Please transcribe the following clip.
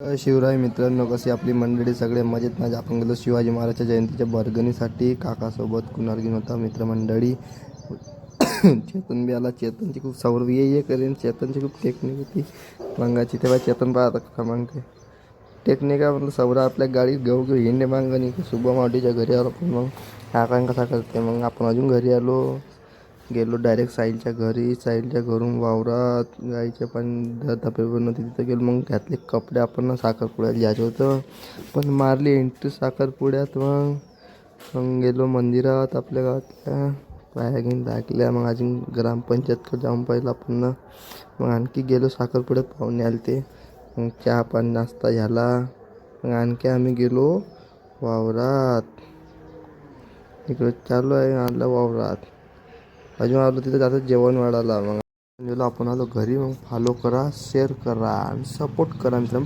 शिवराय मित्रांनो, कशी आपली मंडळी सगळे मजेत ना. आपण गेलो शिवाजी महाराजच्या जयंतीच्या वर्गणीसाठी. काकासोबत कुणाल घेऊन होता मित्रमंडळी. चेतन बी आला. चेतनची खूप सौरभ ये करेन. चेतनची खूप टेक्निक होती मांगाची. तेव्हा चेतन पाहता का मागते टेक्निक आहे म्हटलं. सौरभ आपल्या गाडीत घेऊ घेऊ हिंडे मागणी शुभम आवडीच्या घरी आलो. पण मग काका कसा करते. मग आपण अजून घरी आलो. गेलो डायरेक्ट साहिलच्या घरी. साहिलच्या घरून वावरात गाईचे पण धबे बनवते तिथं गेलो. मग घातले कपडे. आपण साखरपुड्याला जायचं होतं पण मारली एंट्री साखरपुड्यात. मग गेलो मंदिरात आपल्या गावातल्या. पाया घेऊन टाकल्या. मग अजून ग्रामपंचायतकडे जाऊन पाहिलं आपण. मग आणखी गेलो साखरपुड्यात. पाहुणे आले ते. मग चहा पाणी नाश्ता झाला. मग आणखी आम्ही गेलो वावरात. इकडं चालू आहे आणलं वावरात. अजून आलो तिथं जातं जेवण वाढायला. मग गेलो आपण आलो घरी. मग फॉलो करा, शेअर करा आणि सपोर्ट करा मित्रांनो.